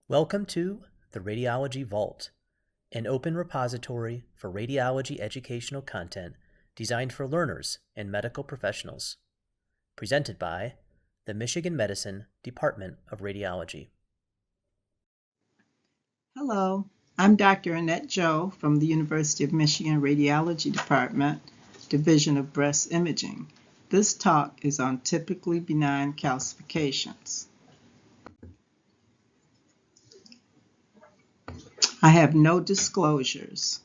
Welcome to the Radiology Vault, an open repository for radiology educational content designed for learners and medical professionals. Presented by the Michigan Medicine Department of Radiology. Hello, I'm Dr. Annette Joe from the University of Michigan Radiology Department, Division of Breast Imaging. This talk is on typically benign calcifications. I have no disclosures.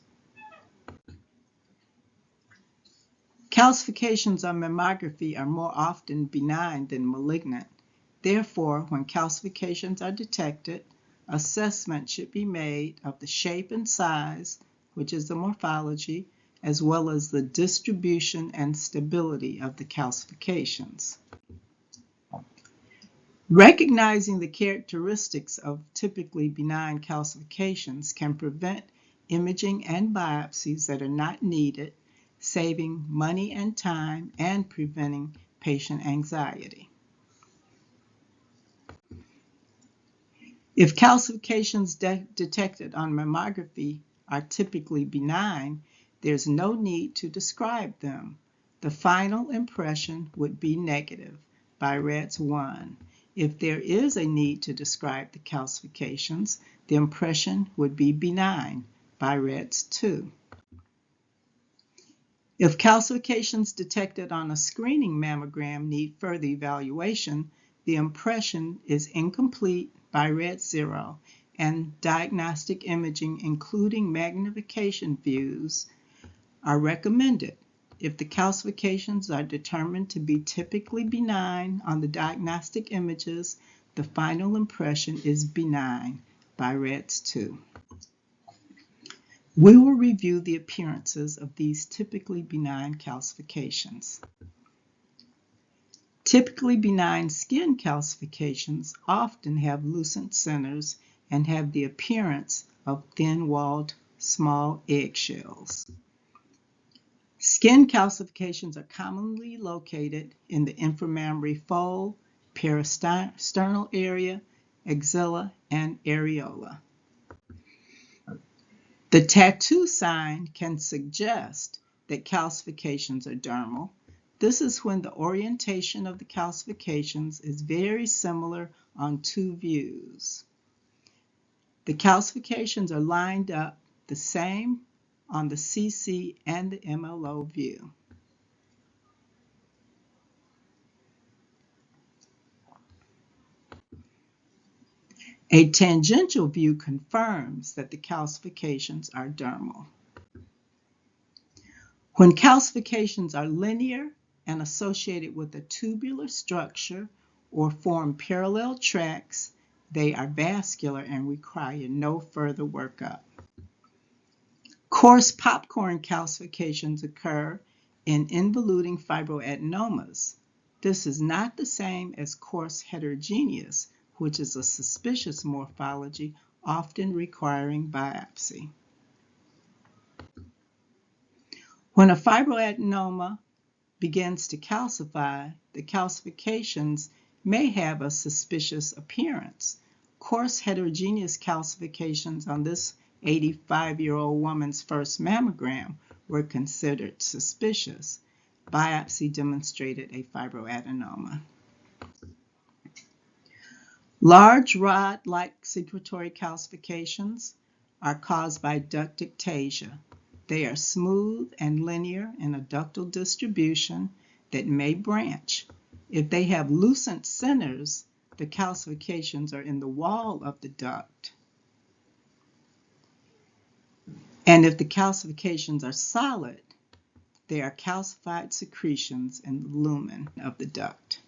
Calcifications on mammography are more often benign than malignant. Therefore, when calcifications are detected, assessment should be made of the shape and size, which is the morphology, as well as the distribution and stability of the calcifications. Recognizing the characteristics of typically benign calcifications can prevent imaging and biopsies that are not needed, saving money and time and preventing patient anxiety. If calcifications detected on mammography are typically benign, there's no need to describe them. The final impression would be negative by RADS 1. If there is a need to describe the calcifications, the impression would be benign by RADS 2. If calcifications detected on a screening mammogram need further evaluation, the impression is incomplete by RADS 0, and diagnostic imaging, including magnification views, are recommended. If the calcifications are determined to be typically benign on the diagnostic images, the final impression is benign by RADS 2. We will review the appearances of these typically benign calcifications. Typically benign skin calcifications often have lucent centers and have the appearance of thin-walled small eggshells. Skin calcifications are commonly located in the inframammary fold, peristernal area, axilla, and areola. The tattoo sign can suggest that calcifications are dermal. This is when the orientation of the calcifications is very similar on two views. The calcifications are lined up the same on the CC and the MLO view. A tangential view confirms that the calcifications are dermal. When calcifications are linear and associated with a tubular structure or form parallel tracks, they are vascular and require no further workup. Coarse popcorn calcifications occur in involuting fibroadenomas. This is not the same as coarse heterogeneous, which is a suspicious morphology, often requiring biopsy. When a fibroadenoma begins to calcify, the calcifications may have a suspicious appearance. Coarse heterogeneous calcifications on this 85-year-old woman's first mammogram were considered suspicious. Biopsy demonstrated a fibroadenoma. Large rod-like secretory calcifications are caused by ductal. They are smooth and linear in a ductal distribution that may branch. If they have lucent centers, the calcifications are in the wall of the duct. And if the calcifications are solid, they are calcified secretions in the lumen of the duct.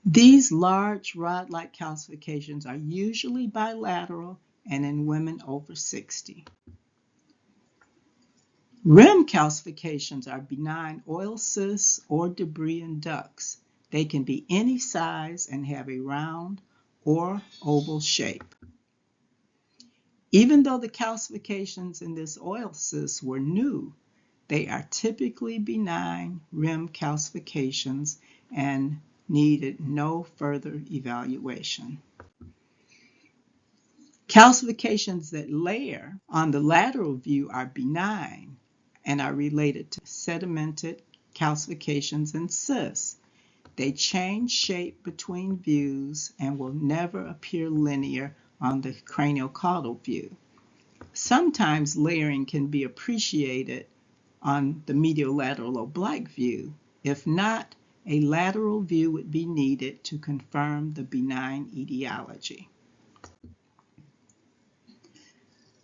These large rod-like calcifications are usually bilateral and in women over 60. Rim calcifications are benign oil cysts or debris in ducts. They can be any size and have a round or oval shape. Even though the calcifications in this oil cyst were new, they are typically benign rim calcifications and needed no further evaluation. Calcifications that layer on the lateral view are benign and are related to sedimented calcifications and cysts. They change shape between views and will never appear linear on the craniocaudal view. Sometimes layering can be appreciated on the medial-lateral oblique view. If not, a lateral view would be needed to confirm the benign etiology.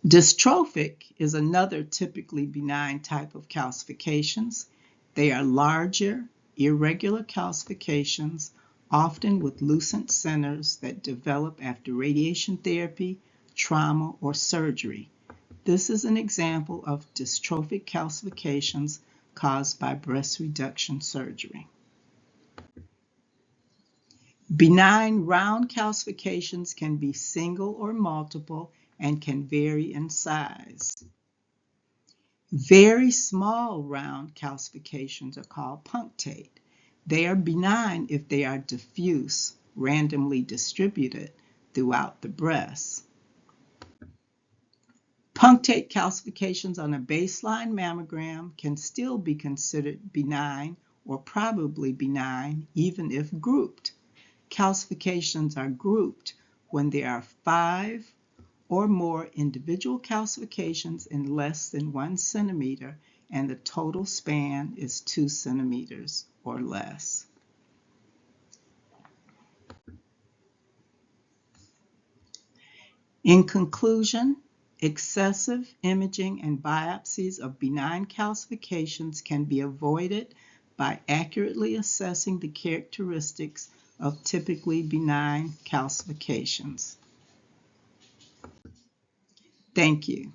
Dystrophic is another typically benign type of calcifications. They are larger, irregular calcifications, often with lucent centers that develop after radiation therapy, trauma, or surgery. This is an example of dystrophic calcifications caused by breast reduction surgery. Benign round calcifications can be single or multiple and can vary in size. Very small round calcifications are called punctate. They are benign if they are diffuse, randomly distributed throughout the breast. Punctate calcifications on a baseline mammogram can still be considered benign or probably benign even if grouped. Calcifications are grouped when there are 5 or more individual calcifications in less than 1 centimeter and the total span is 2 centimeters or less. In conclusion, excessive imaging and biopsies of benign calcifications can be avoided by accurately assessing the characteristics of typically benign calcifications. Thank you.